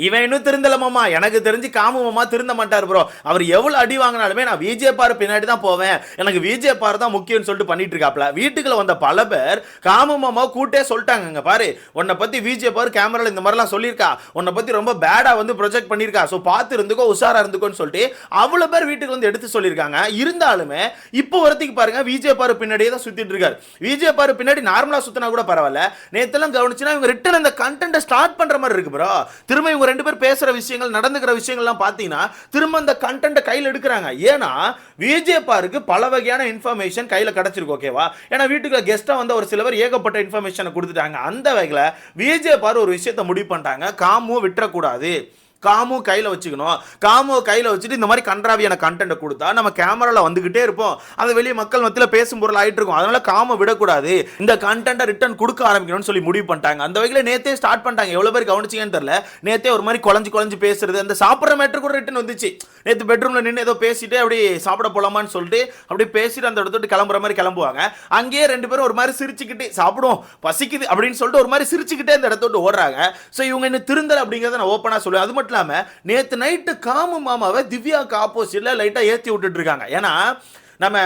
இவன் இன்னும் திருந்தல மாமா. எனக்கு தெரிஞ்சு காமு மாமா திருந்த மாட்டார் ப்ரோ. அவர் எவ்வளவு அடி வாங்கினாலுமே நான் விஜே பார் பின்னாடி தான் போவேன், எனக்கு விஜே பார் தான் முக்கியம்னு சொல்லிட்டு பண்ணிட்டு இருக்காப்ல. வீட்டுக்குள்ள வந்த பல பேர் காமு மாமா கூட்டே சொல்லிட்டாங்க, பாரு உன்னை பத்தி விஜே பார் கேமரால இந்த மாதிரிலாம் சொல்லியிருக்கா, உன்னை பத்தி ரொம்ப பேடா வந்து ப்ரொஜெக்ட் பண்ணியிருக்கா, ஸோ பார்த்து இருந்துக்கோ உஷாரா இருந்துக்கோன்னு சொல்லிட்டு அவ்வளவு பேர் வீட்டுக்கு வந்து எடுத்து சொல்லியிருக்காங்க. இருந்தாலுமே இப்போ வரத்துக்கு பாருங்க விஜே பார் பின்னாடியே தான் சுத்திட்டு இருக்காரு. விஜே பார் பின்னாடி நார்மலா சுத்தினா கூட பரவாயில்ல, நேத்தெல்லாம் கவனிச்சுனா இவங்க ரிட்டன் அந்த கண்டென்ட் ஸ்டார்ட் பண்ற மாதிரி இருக்கு ப்ரோ. திரும்ப இவங்க ரெண்டு பேர் பேசுற விஷயங்கள் நடந்துக்கிற விஷயங்கள்லாம் பார்த்தீங்கன்னா திரும்ப அந்த கண்டென்ட் கையில் எடுக்கிறாங்க. ஏன்னா விஜே பாருக்கு பல வகையான இன்ஃபர்மேஷன் கையில் கிடைச்சிருக்கு, ஓகேவா. ஏன்னா வீட்டுக்கு கெஸ்டா வந்து ஒரு சிலவர் ஏகப்பட்ட இன்ஃபர்மேஷனை கொடுத்துட்டாங்க. அந்த வகையில் விஜே பார் ஒரு விஷயத்தை முடிவு பண்ணிட்டாங்க, காமு விட்டுறக்கூடாது, காமு கையில் வச்சுக்கணும். காமு கையில் வச்சுட்டு இந்த மாதிரி கன்றாவியான கண்டென்ட் கொடுத்தா நம்ம கேமராவில் வந்துகிட்டே இருப்போம், அது வெளியே மக்கள் மத்தியில் பேசும் பொருள் ஆகிட்டு இருக்கும். அதனால காமு விடக்கூடாது, இந்த கண்டென்ட்டை ரிட்டர்ன் கொடுக்க ஆரம்பிக்கணும்னு சொல்லி முடிவு பண்ணிட்டாங்க. அந்த வகையில் நேத்தே ஸ்டார்ட் பண்ணிட்டாங்க. எவ்வளோ பேர் கவனிச்சிங்கன்னு தெரியல, நேத்தே ஒரு மாதிரி குழஞ்சு பேசுறது, அந்த சாப்பிட்ற மேட்டர் கூட ரிட்டர்ன் வந்துச்சு. நேற்று பெட்ரூமில் நின்று ஏதோ பேசிட்டு அப்படி சாப்பிட போலாமான்னு சொல்லிட்டு அப்படி பேசிட்டு அந்த இடத்துட்டு கிளம்புற மாதிரி கிளம்புவாங்க. அங்கேயே ரெண்டு பேரும் ஒரு மாதிரி சிரிச்சுக்கிட்டு சாப்பிடுவோம் பசிக்குது அப்படின்னு சொல்லிட்டு ஒரு மாதிரி சிரிச்சுக்கிட்டே இந்த இடத்தோட்டு ஓடுறாங்க. ஸோ இவங்க இன்னும் திருந்தல் அப்படிங்கிறத நான் ஓப்பனாக சொல்லுவேன். அது மட்டும் இல்லாமல் நேற்று நைட்டு காமு மாமாவை திவ்யாவுக்கு ஆப்போசிட்ல லைட்டாக ஏற்றி விட்டுட்டு இருக்காங்க. ஏன்னா நம்ம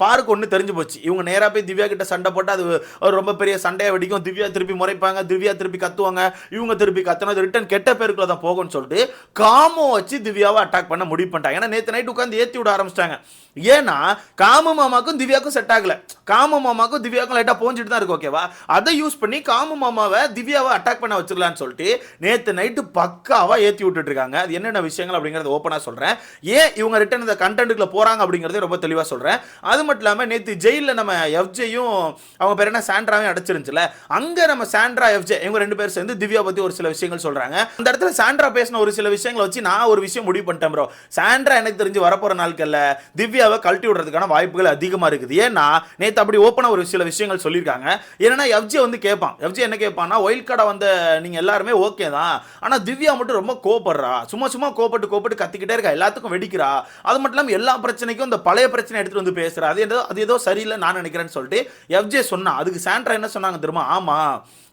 பாருக்கு ஒன்று தெரிஞ்சு போச்சு, இவங்க நேராக போய் திவ்யா கிட்ட சண்டை போட்டு அது ஒரு ரொம்ப பெரிய சண்டையை வெடிக்கும், திவ்யா திருப்பி முறைப்பாங்க, திவ்யா திருப்பி கத்துவாங்க, இவங்க திருப்பி கத்துனது ரிட்டன் கெட்ட பேருக்குள்ள தான் போகும்னு சொல்லிட்டு காமோ வச்சு திவ்யாவை அட்டாக் பண்ண முடிவு பண்ணிட்டாங்க. ஏன்னா நேற்று நைட்டு உட்காந்து ஏற்றி விட ஆரம்பிச்சிட்டாங்க. ஏன்னா காமு மாமாக்கும் திவ்யாவுக்கும் செட் ஆகல, காமு மாமாக்கும் திவ்யாவுக்கும் லைட்டாக போஞ்சிட்டு தான் இருக்கு, ஓகேவா. அதை யூஸ் பண்ணி காமு மாமாவை திவ்யாவை அட்டாக் பண்ண வச்சிடலான்னு சொல்லிட்டு நேற்று நைட்டு பக்காவாக ஏற்றி விட்டுட்டு இருக்காங்க. அது என்னென்ன விஷயங்கள் அப்படிங்கிறத ஓப்பனாக சொல்கிறேன். ஏன் இவங்க ரிட்டன் இந்த கண்டென்ட்டுக்குள்ள போகிறாங்க அப்படிங்கிறதே ரொம்ப தெளிவாக சொல்கிறேன். அது மட்டும் இல்லாமல் நேற்று ஜெயிலில் நம்ம எஃப்ஜேயும் அவங்க பேர் என்ன சாண்ட்ராவையும் அடைச்சிருந்துச்சுல, அங்கே நம்ம சாண்ட்ரா எஃப்ஜே இவங்க ரெண்டு பேர் சேர்ந்து திவ்யா பற்றி ஒரு சில விஷயங்கள் சொல்கிறாங்க. அந்த இடத்துல சாண்ட்ரா பேசின ஒரு சில விஷயங்களை வச்சு நான் ஒரு விஷயம் முடிவு பண்ணிட்டேன் ப்ரோ. சாண்ட்ரா எனக்கு தெரிஞ்சு வரப்போகிற நாட்களில் திவ்யாவை கழட்டி விடுறதுக்கான வாய்ப்புகள் அதிகமாக இருக்குது. ஏன்னா நேற்று அப்படி ஓப்பனாக ஒரு சில விஷயங்கள் சொல்லியிருக்காங்க. ஏன்னா எஃப்ஜே வந்து கேட்பான், எஃப்ஜே என்ன கேட்பான்னா, ஒயில்ட் கார்டை வந்து நீங்கள் எல்லாருமே ஓகே தான், ஆனால் திவ்யா மட்டும் ரொம்ப கோபப்படுறா, சும்மா கோபப்பட்டு கத்திக்கிட்டே இருக்கா, எல்லாத்துக்கும் வெடிக்கிறா, அது மட்டும் இல்லாமல் எல்லா பிரச்சனைக்கும் இந்த பழைய பிரச்சனை எடுத்துட்டு வந்து பேசுறா, அது ஏதோ சரியில்லை நான் நினைக்கிறேன்னு சொல்லிட்டு எஃப்ஜே சொன்னா. அதுக்கு சாண்ட்ரா என்ன சொன்னாங்க தெரியுமா, ஆமா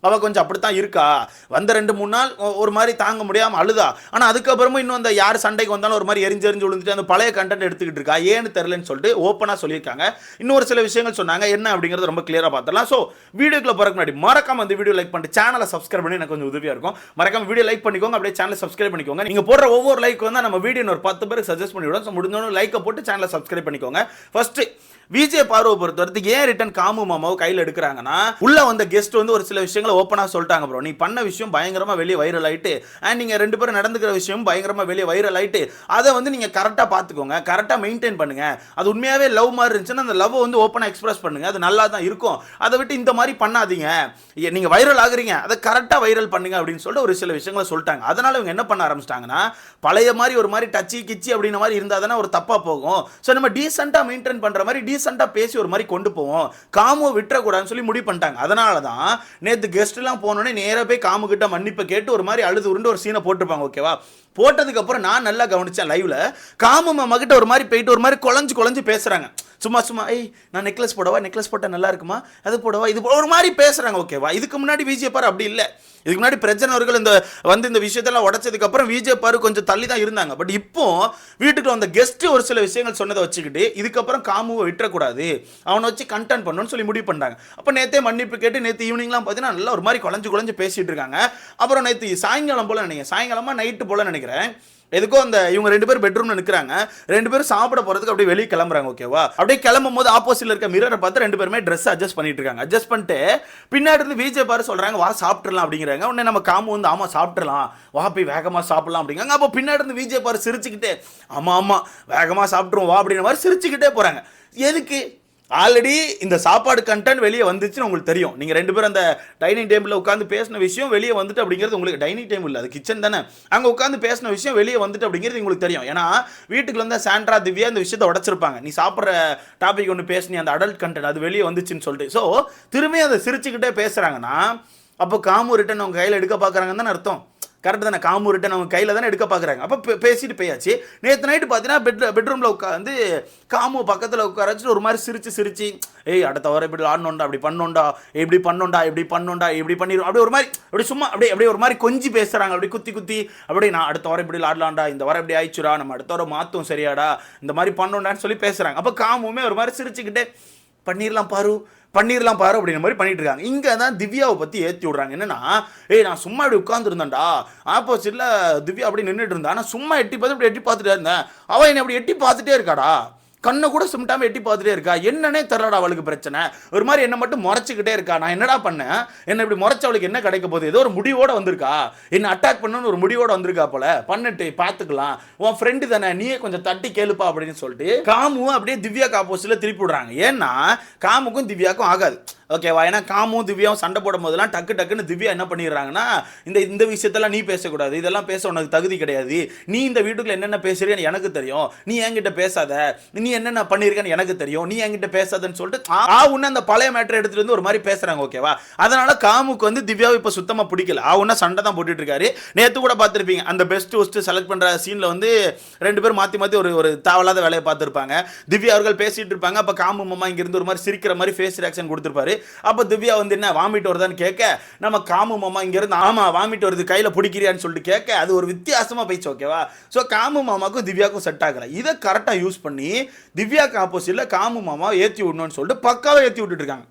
அவள் கொஞ்சம் அப்படித்தான் இருக்கா, வந்த 2-3 நாள் ஒரு மாதிரி தாங்க முடியாமல் அழுதா, ஆனால் அதுக்கப்புறமும் இன்னும் அந்த யார் சண்டைக்கு வந்தாலும் ஒரு மாதிரி எரிஞ்சு விழுந்துட்டு அந்த பழைய கண்டென்ட் எடுத்துக்கிட்டு இருக்கா, ஏன்னு தெரியலன்னு சொல்லிட்டு ஓப்பனாக சொல்லியிருக்காங்க. இன்னொரு சில விஷயங்கள் சொன்னாங்க, என்ன அப்படிங்கிறது ரொம்ப கிளியராக பார்த்துலாம். ஸோ வீடியோக்குள்ள போகிறக்கு முன்னாடி மறக்காம அந்த வீடியோ லைக் பண்ணிட்டு சேனலை சப்ஸ்கிரைப் பண்ணி எனக்கு கொஞ்சம் உதவியாக இருக்கும். மறக்காம வீடியோ லைக் பண்ணிக்கோங்க, அப்படியே சேனலை சப்ஸ்கிரைப் பண்ணிக்கோங்க. நீங்கள் போடுற ஒவ்வொரு லைக் வந்து நம்ம வீடியோ ஒரு 10 பேருக்கு சஜஸ்ட் பண்ணிவிடும். ஸோ முடிஞ்சவங்க லைக்கை போட்டு சேனலை சப்ஸ்கிரைப் பண்ணிக்கோங்க. ஃபர்ஸ்ட் விஜே பார்வை பொறுத்தவரைக்கும் ஏன் ரிட்டன் காமு மாமாவை கையில் எடுக்கிறாங்கன்னா, உள்ள வந்த கெஸ்ட் வந்து ஒரு சில விஷயங்களை ஓப்பனாக சொல்லிட்டாங்க ப்ரோ, நீ பண்ண விஷயம் பயங்கரமாக வெளியே வைரல் ஆகிட்டு, அண்ட் நீங்கள் ரெண்டு பேரும் நடந்துக்கிற விஷயம் பயங்கரமாக வெளியே வைரல் ஆகிட்டு, அதை வந்து நீங்கள் கரெக்டாக பார்த்துக்கோங்க, கரெக்டாக மெயின்டைன் பண்ணுங்க. அது உண்மையாகவே லவ் மாதிரி இருந்துச்சுன்னா அந்த லவ் வந்து ஓப்பனாக எக்ஸ்பிரஸ் பண்ணுங்க, அது நல்லா தான் இருக்கும். அதை விட்டு இந்த மாதிரி பண்ணாதீங்க, நீங்கள் வைரல் ஆகுறீங்க, அதை கரெக்டாக வைரல் பண்ணுங்க அப்படின்னு சொல்லிட்டு ஒரு சில விஷயங்களை சொல்லிட்டாங்க. அதனால இவங்க என்ன பண்ண ஆரம்பிச்சிட்டாங்கன்னா, பழைய மாதிரி ஒரு மாதிரி டச்சி கிச்சி அப்படின்ற மாதிரி இருந்தால் தானே ஒரு தப்பாக போகும். ஸோ நம்ம டீசெண்டாக மெயின்டைன் பண்ணுற மாதிரி டீசெண்டாக பேசி ஒரு மாதிரி கொண்டு போவோம், காமோ விட்டுறக்கூடாதுன்னு சொல்லி முடிவு பண்ணிட்டாங்க. அதனால தான் நேற்று கெஸ்ட்லாம் போனோடனே நேராக போய் காமு கிட்ட மன்னிப்பை கேட்டு ஒரு மாதிரி அழுது உருண்டு ஒரு சீனை போட்டிருப்பாங்க, ஓகேவா. போட்டதுக்கு அப்புறம் நான் நல்லா கவனிச்சேன் லைவ்ல, காமு மாமா கிட்ட ஒரு மாதிரி போயிட்டு ஒரு மாதிரி குழஞ்சு பேசுறாங்க. சும்மா ஏய் நான் நெக்லஸ் போடவா, நெக்லஸ் போட்டால் நல்லா இருக்குமா, அது போடவா, இது ஒரு மாதிரி பேசுறாங்க, ஓகேவா. இதுக்கு முன்னாடி விஜே பார் அப்படி இல்லை. இதுக்கு முன்னாடி பிரச்சனை அவர்கள் இந்த விஷயத்தெல்லாம் உடச்சதுக்கு அப்புறம் விஜே பாரு கொஞ்சம் தள்ளி தான் இருந்தாங்க. பட் இப்போ வீட்டுக்கு வந்த கெஸ்ட் ஒரு சில விஷயங்கள் சொன்னதை வச்சுக்கிட்டு இதுக்கப்புறம் காமுவை விட்டுறக்கூடாது, அவனை வச்சு கண்டென்ட் பண்ணணும்னு சொல்லி முடிவு பண்ணாங்க. அப்போ நேற்றே மன்னிப்பு கேட்டு நேற்று ஈவினிங்லாம் பார்த்தீங்கன்னா நல்லா ஒரு மாதிரி குழஞ்சு பேசிட்டு இருக்காங்க. அப்புறம் நேற்று சாயங்காலம் போல நினைக்கிறேன், சாயங்காலமா நைட்டு போல நினைக்கிறேன், எதுக்கோ அந்த இவங்க ரெண்டு பேரும் பெட்ரூம்ல நிற்கிறாங்க, ரெண்டு பேரும் சாப்பிட போறதுக்கு அப்படியே வெளியே கிளம்புறாங்க, ஓகேவா. அப்படியே கிளம்பும் போது ஆப்போசிட்ல இருக்க மிரரை பார்த்து ரெண்டு பேருமே ட்ரெஸ் அட்ஜஸ்ட் பண்ணிட்டு இருக்காங்க. அட்ஜஸ்ட் பண்ணிட்டு பின்னாடி இருந்து விஜே பாரு சொல்றாங்க, வா சாப்பிட்டுலாம் அப்படிங்கிறாங்க. உடனே நம்ம காமு வந்து ஆமா சாப்பிட்டுலாம், வா போய் வேகமா சாப்பிடலாம் அப்படிங்காங்க. அப்போ பின்னாடி இருந்து விஜே பாரு சிரிச்சுக்கிட்டே ஆமா வேகமா சாப்பிட்டுருவோம் வா அப்படிங்கிற மாதிரி சிரிச்சுக்கிட்டே போறாங்க. எதுக்கு? ஆல்ரெடி இந்த சாப்பாடு கண்டென்ட் வெளியே வந்துச்சுன்னு உங்களுக்கு தெரியும். நீங்கள் ரெண்டு பேரும் அந்த டைனிங் டேபிளில் உட்காந்து பேசின விஷயம் வெளியே வந்துட்டு அப்படிங்கிறது உங்களுக்கு, டைனிங் டேபிள் இல்லை அது கிச்சன் தானே, அங்கே உட்காந்து பேசின விஷயம் வெளியே வந்துட்டு அப்படிங்கிறது உங்களுக்கு தெரியும். ஏன்னா வீட்டுக்கு வந்து சாண்ட்ரா திவ்யா இந்த விஷயத்தை உடச்சிருப்பாங்க, நீ சாப்பிட்ற டாபிக் ஒன்று பேசினி அந்த அடல்ட் கண்டென்ட் அது வெளியே வந்துச்சுன்னு சொல்லிட்டு. ஸோ திரும்பி அதை சிரிச்சுக்கிட்டே பேசுகிறாங்கன்னா அப்போ காமு ரிட்டன் அவங்க கையில் எடுக்க பார்க்குறாங்கன்னு தானே அர்த்தம். கரெக்ட் தானே? காமு ரிட்டன் அவங்க கையில் தானே எடுக்க பார்க்குறாங்க. அப்போ பேசிட்டு போயாச்சு. நேற்று நைட்டு பார்த்தீங்கன்னா பெட்ரூமில் உட்காந்து காமு பக்கத்தில் உட்கார வச்சுட்டு ஒரு மாதிரி சிரிச்சு ஏய் அடுத்த வாரம் இப்படி ஆடணுண்டா, அப்படி பண்ணோண்டா, இப்படி பண்ணோண்டா, இப்படி பண்ணோண்டா, இப்படி பண்ணிடும், அப்படி ஒரு மாதிரி அப்படி சும்மா அப்படியே ஒரு மாதிரி கொஞ்சி பேசுகிறாங்க. அப்படி குத்தி அப்படி நான் அடுத்த வாரம் இப்படி ஆடலாம்டா, இந்த வாரம் இப்படி ஆயிடுச்சுடா, நம்ம அடுத்த வாரம் மாற்றும் சரியாடா, இந்த மாதிரி பண்ணோண்டான்னு சொல்லி பேசுகிறாங்க. அப்போ காமுமே ஒரு மாதிரி சிரிச்சுக்கிட்டே பண்ணிடலாம் பாரு அப்படிங்கிற மாதிரி பண்ணிட்டு இருக்காங்க. இங்கே தான் திவ்யாவை பற்றி ஏற்றி விடுறாங்க. என்னன்னா, நான் சும்மா இப்படி உட்காந்துருந்தேன்டா, ஆப்போசிட்டில் திவ்யா அப்படி நின்றுட்டு இருந்தா, நான் சும்மா எட்டி பார்த்துட்டே இருந்தேன், அவள் என்னை அப்படி எட்டி பார்த்துட்டே இருக்காடா, கண்ணை கூட சிமிட்டாம எட்டி பார்த்துட்டே இருக்கா, என்னன்னே தெரியலடா அவளுக்கு பிரச்சனை, ஒரு மாதிரி என்ன மட்டும் முறைச்சிக்கிட்டே இருக்கா, நான் என்னடா பண்ணேன், என்ன இப்படி முறைச்ச அவளுக்கு என்ன கிடைக்க போகுது, ஏதோ ஒரு முடிவோட வந்திருக்கா, என்ன அட்டாக் பண்ணணும்னு ஒரு முடிவோட வந்திருக்கா போல, பண்ணிட்டு பார்த்துக்கலாம், உன் ஃப்ரெண்டு தானே, நீயே கொஞ்சம் தட்டி கேளுப்பா அப்படின்னு சொல்லிட்டு காமுவும் அப்படியே திவ்யாக்கு ஆப்போசிட்ல திருப்பி விடுறாங்க. ஏன்னா காமுக்கும் திவ்யாக்கும் ஆகாது, ஓகேவா? ஏன்னா காமும் திவ்யாவும் சண்டை போடும் போதெல்லாம் டக்குன்னு திவ்யா என்ன பண்ணிடுறாங்கன்னா, இந்த விஷயத்தெல்லாம் நீ பேசக்கூடாது, இதெல்லாம் பேச உனக்கு தகுதி கிடையாது, நீ இந்த வீட்டுக்குள்ள என்னென்ன பேசுறீன்னு எனக்கு தெரியும், நீ என்கிட்ட பேசாத, நீ என்னென்ன பண்ணியிருக்கேன்னு எனக்கு தெரியும், நீ என்கிட்ட பேசாதன்னு சொல்லிட்டு உன்ன அந்த பழைய மேட்டர் எடுத்துட்டு வந்து ஒரு மாதிரி பேசுறாங்க, ஓகேவா? அதனால காமுக்கு வந்து திவ்யாவை இப்போ சுத்தமாக பிடிக்கல, உன்ன சண்டை தான் போட்டுட்டு இருக்காரு. நேற்று கூட பார்த்துருப்பீங்க, அந்த பெஸ்ட் ஹோஸ்ட் செலக்ட் பண்ற சீன்ல வந்து ரெண்டு பேரும் மாற்றி ஒரு தேவையில்லாத வேலையை பார்த்துருப்பாங்க. திவ்யா அவர்கள் பேசிட்டு இருப்பாங்க, அப்போ காமு மாமா இங்கிருந்து ஒரு மாதிரி சிரிக்கிற மாதிரி ஃபேஸ் ரியாக்ஷன் கொடுத்துருப்பாரு. அப்போ திவ்யா வந்து என்ன வாமிட் வருதான்னு கேட்க, நம்ம காமு மாமா இங்கிருந்து ஆமா வாமிட் வருது கையில பிடிக்கிறியான்னு சொல்லிட்டு கேட்க, அது ஒரு வித்தியாசமா போயிடுச்சு, ஓகேவா? ஸோ காமு மாமாக்கும் திவ்யாவுக்கும் செட் ஆகல. இதை கரெக்டாக யூஸ் பண்ணி திவ்யாக்கு ஆப்போசிட்ல காமு மாமா ஏற்றி விடணும்னு சொல்லிட்டு பக்காவை ஏற்றி விட்டுட்டு இருக்காங்க.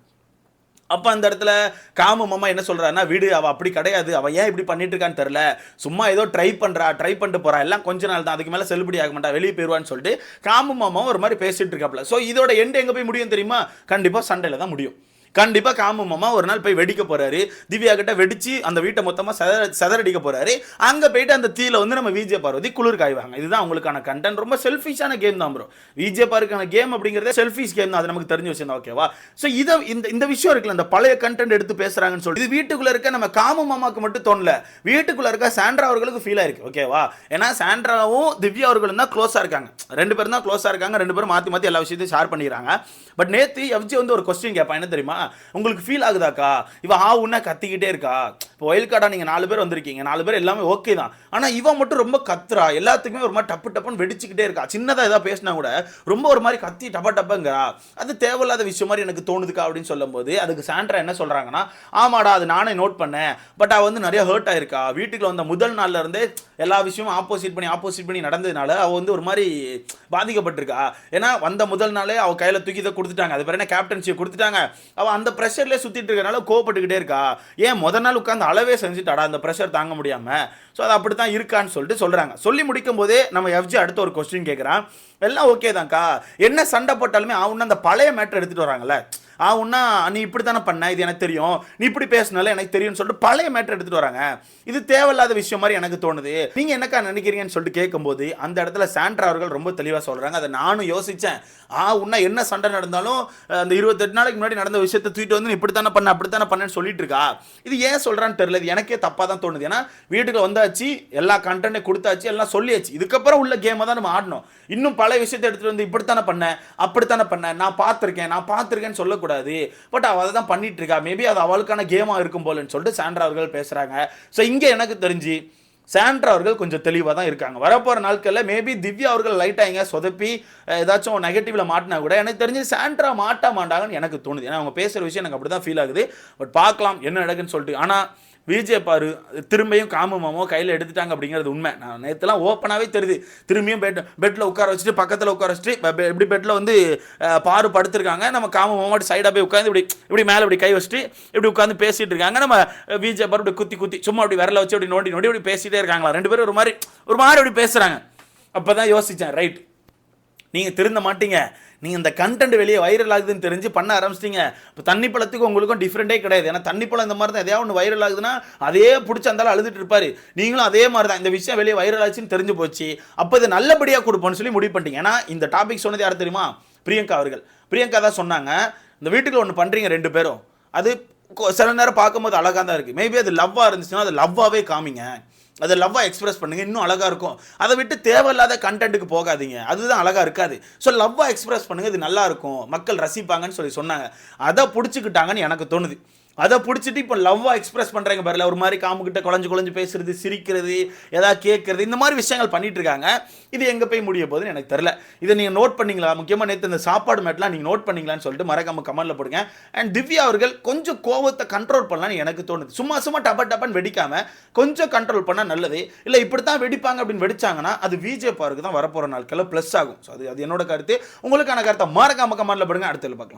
அப்போ அந்த இடத்துல காமு மாமா என்ன சொல்றாருன்னா, வீடு அவள் அப்படி கிடையாது, அவள் ஏன் இப்படி பண்ணிட்டு இருக்கான்னு தெரியல, சும்மா ஏதோ ட்ரை பண்ணிட்டு போறா, எல்லாம் கொஞ்ச நாள் தான், அதுக்கு மேலே செல்லுபடி ஆக மாட்டா, வெளியே போயிடுவான்னு சொல்லிட்டு காமு மாமாவும் ஒரு மாதிரி பேசிட்டு இருக்காப்ல. ஸோ இதோட எண்டு எங்கே போய் முடியும் தெரியுமா? கண்டிப்பாக சண்டையில் தான் முடியும். கண்டிப்பாக காமு மாமா ஒரு நாள் போய் வெடிக்க போறாரு, திவ்யா கிட்ட வெடிச்சு அந்த வீட்டை மொத்தமாக சதறடிக்க போறாரு. அங்கே போயிட்டு அந்த தீயில வந்து நம்ம விஜே பார்வதி குளிர் காய்வாங்க. இதுதான் அவங்களுக்கான கண்டென்ட். ரொம்ப செல்ஃபிஷான கேம் தான் ப்ரோ. விஜே பார்வதிக்கான கேம் அப்படிங்கிறதே செல்ஃபிஷ் கேம் தான், அது நமக்கு தெரிஞ்ச விஷயம் தான், ஓகேவா? ஸோ இதை இந்த விஷயம் இருக்குல்ல, இந்த பழைய கண்டென்ட் எடுத்து பேசுறாங்கன்னு சொல்லி இது வீட்டுக்குள்ள இருக்க நம்ம காமு மாமாக்கு மட்டும் தோணல, வீட்டுக்குள்ள இருக்க சாண்ட்ரா அவர்களுக்கு ஃபீல் ஆயிருக்கு, ஓகேவா? ஏன்னா சாண்ட்ராவும் திவ்யா அவர்களும் தான் க்ளோஸா இருக்காங்க, ரெண்டு பேரும் தான் க்ளோஸா இருக்காங்க, ரெண்டு பேரும் மாற்றி எல்லா விஷயத்தையும் ஷேர் பண்ணிடுறாங்க. பட் நேற்று எஃப்ஜி வந்து ஒரு கொஸ்டின் கேட்பான், என்ன தெரியுமா? உங்களுக்கு ஃபீல் ஆகுதாக்கா இவ உன்ன கத்திக்கிட்டே இருக்கா, இப்போ ஒயில் கார்டா நீங்கள் 4 பேர் வந்திருக்கீங்க, 4 பேர் எல்லாமே ஓகே தான், ஆனால் இவன் மட்டும் ரொம்ப கத்துறா, எல்லாத்துக்குமே ஒரு மாதிரி டப்புன்னு வெடிச்சுக்கிட்டே இருக்கா, சின்னதாக ஏதாவது பேசினா கூட ரொம்ப ஒரு மாதிரி கத்தி டப்பங்கிறா, அது தேவையில்லாத விஷயம் மாதிரி எனக்கு தோணுதுக்கா அப்படின்னு சொல்லும் போது அதுக்கு சாண்ட்ரா என்ன சொல்றாங்கன்னா, ஆமாடா அது நானே நோட் பண்ணேன், பட் அவள் வந்து நிறைய ஹர்ட் ஆயிருக்கா, வீட்டுக்குள்ள வந்த முதல் நாள்ல இருந்தே எல்லா விஷயமும் ஆப்போசிட் பண்ணி நடந்ததுனால அவள் வந்து ஒரு மாதிரி பாதிக்கப்பட்டிருக்கா. ஏன்னா வந்த முதல் நாளே அவள் கையில் தூக்கி இதை கொடுத்துட்டாங்க, அது பேர் என்ன கேப்டன்ஷிப் கொடுத்துட்டாங்க, அவள் அந்த ப்ரெஷர்லேயே சுற்றிட்டு இருக்கனால கோவப்பட்டுக்கிட்டே இருக்கா, ஏன் முதல் நாள் உட்காந்து அளவே செஞ்சுட்டாடா அந்த ப்ரெஷர் தாங்க முடியாமல், ஸோ அது அப்படி தான் இருக்கான்னு சொல்லிட்டு சொல்கிறாங்க. சொல்லி முடிக்கும் போதே நம்ம எஃப்ஜி அடுத்த ஒரு கொஸ்டின் கேட்குறான், எல்லாம் ஓகே தான்க்கா, என்ன சண்டை போட்டாலுமே அவனு அந்த பழைய மேட்டர் எடுத்துகிட்டு வராங்கல்ல, உன்னா நீ இப்படி தானே பண்ண, இது எனக்கு தெரியும், நீ இப்படி பேசினால எனக்கு தெரியும்னு சொல்லிட்டு பழைய மேட்டர் எடுத்துகிட்டு வராங்க, இது தேவையில்லாத விஷயம் மாதிரி எனக்கு தோணுது, நீங்கள் என்னக்கா நினைக்கிறீங்கன்னு சொல்லிட்டு கேட்கும்போது அந்த இடத்துல சாண்ட்ரா அவர்கள் ரொம்ப தெளிவாக சொல்கிறாங்க, அதை நானும் யோசித்தேன், உன்னா என்ன சண்டை நடந்தாலும் அந்த 28 நாளைக்கு முன்னாடி நடந்த விஷயத்தை தூக்கிட்டு வந்து இப்படித்தானே பண்ணேன்னு சொல்லிட்டு இருக்கா, இது ஏன் சொல்கிறான்னு தெரியல, இது எனக்கே தப்பாக தான் தோணுது. ஏன்னா வீட்டுக்கு வந்தாச்சு, எல்லா கண்டென்ட்டை கொடுத்தாச்சு, எல்லாம் சொல்லியாச்சு, இதுக்கப்புறம் உள்ள கேமை தான் நம்ம ஆடணும், இன்னும் பல விஷயத்தை எடுத்துகிட்டு வந்து இப்படித்தானே பண்ணேன் நான் பார்த்துருக்கேன்னு சொல்லக்கூடாது, பட் அவள் அதை தான் பண்ணிட்டு இருக்கா, மேபி அது அவளுக்கான கேமாக இருக்கும் போலன்னு சொல்லிட்டு சாண்ட்ரா அவர்கள் பேசுகிறாங்க. ஸோ இங்கே எனக்கு தெரிஞ்சு சாண்ட்ரா அவர்கள் கொஞ்சம் தெளிவாக தான் இருக்காங்க. வரப்போகிற நாட்களில் மேபி திவ்யா அவர்கள் லைட்டாக எங்கே சொதப்பி ஏதாச்சும் நெகட்டிவில் மாட்டினா கூட எனக்கு தெரிஞ்சு சாண்ட்ரா மாட்டாங்கன்னு எனக்கு தோணுது. ஏன்னா அவங்க பேசுகிற விஷயம் எனக்கு அப்படி தான் ஃபீல் ஆகுது. பட் பார்க்கலாம் என்ன நடக்குன்னு சொல்லிட்டு. ஆனால் விஜய் பாரு திரும்பியும் காமு மாமோ கையில் எடுத்துட்டாங்க அப்படிங்கிறது உண்மை. நான் நேற்றுலாம் ஓப்பனாகவே தெரியுது, திரும்பியும் பெட்டில் உட்கார வச்சுட்டு பக்கத்தில் உட்கார வச்சுட்டு இப்படி பெட்டில் வந்து பாரு படுத்துருக்காங்க, நம்ம காமு மாமாட்டு சைடாக போய் உட்காந்து இப்படி மேலே இப்படி கை வச்சுட்டு இப்படி உட்காந்து பேசிகிட்டு இருக்காங்க, நம்ம விஜய் பாரு இப்படி குத்தி சும்மா அப்படி விரல வச்சு அப்படி நோண்டி இப்படி பேசிகிட்டே இருக்காங்களா, ரெண்டு பேரும் ஒரு மாதிரி அப்படி பேசுகிறாங்க. அப்போ தான் யோசித்தேன், ரைட், நீங்கள் திருந்த மாட்டீங்க, நீங்கள் இந்த கண்டென்ட் வெளியே வைரல் ஆகுதுன்னு தெரிஞ்சு பண்ண ஆரம்பிச்சிட்டிங்க. இப்போ தண்ணி பழத்துக்கும் உங்களுக்கும் டிஃப்ரெண்ட்டே கிடையாது. ஏன்னா தண்ணி பழம் இந்த மாதிரி தான், எதையாவது ஒன்று வைரல் ஆகுதுன்னா அதே பிடிச்சி அந்தாலும் அழுதுட்டு இருப்பார், நீங்களும் அதே மாதிரி தான், இந்த விஷயம் வெளியே வைரல் ஆச்சுன்னு தெரிஞ்சு போச்சு, அப்போ இது நல்லபடியாக கொடுப்போன்னு சொல்லி முடிவு பண்ணிட்டீங்க. ஏன்னா இந்த டாபிக் சொன்னது யார் தெரியுமா? பிரியங்கா அவர்கள். பிரியங்கா தான் சொன்னாங்க, இந்த வீட்டுக்கு ஒன்று பண்ணுறீங்க ரெண்டு பேரும், அது சில நேரம் பார்க்கும்போது அழகாக தான் இருக்குது, மேபி அது லவ்வாக இருந்துச்சுன்னா அது லவ்வாகவே காமிங்க, அதை லவ்வாக எக்ஸ்பிரஸ் பண்ணுங்க, இன்னும் அழகாக இருக்கும், அதை விட்டு தேவையில்லாத கண்டென்ட்டுக்கு போகாதீங்க, அதுதான் அழகாக இருக்காது, ஸோ லவ்வாக எக்ஸ்பிரஸ் பண்ணுங்க, இது நல்லா இருக்கும், மக்கள் ரசிப்பாங்கன்னு சொல்லி சொன்னாங்க. அதை பிடிச்சிக்கிட்டாங்கன்னு எனக்கு தோணுது. அதை பிடிச்சிட்டு இப்போ லவ்வா எக்ஸ்பிரஸ் பண்றாங்க பாருல, ஒரு மாதிரி காமுகிட்ட குழஞ்சு பேசுறது, சிரிக்கிறது, ஏதாவது கேட்கறது, இந்த மாதிரி விஷயங்கள் பண்ணிட்டு இருக்காங்க. இது எங்க போய் முடிய போகுதுன்னு எனக்கு தெரியல. இதை நீங்க நோட் பண்ணீங்களா? முக்கியமா நேற்று இந்த சாப்பாடு மேட்லாம் நீங்க நோட் பண்ணீங்களான்னு சொல்லிட்டு மறக்காம கமெண்ட்ல போடுங்க. அண்ட் திவ்யா அவர்கள் கொஞ்சம் கோவத்தை கண்ட்ரோல் பண்ணலாம்னு எனக்கு தோணுது. சும்மா டப்பன்னு வெடிக்காம கொஞ்சம் கண்ட்ரோல் பண்ணா நல்லது. இல்ல இப்படித்தான் வெடிப்பாங்க அப்படின்னு வெடிச்சாங்கன்னா அது விஜய் பாருக்கு தான் வரப்போற நாட்களில் பிளஸ் ஆகும். அது என்னோட கருத்து. உங்களுக்கான கருத்தை மறக்காம கமெண்ட்ல போடுங்க. அடுத்த பார்க்கலாம்.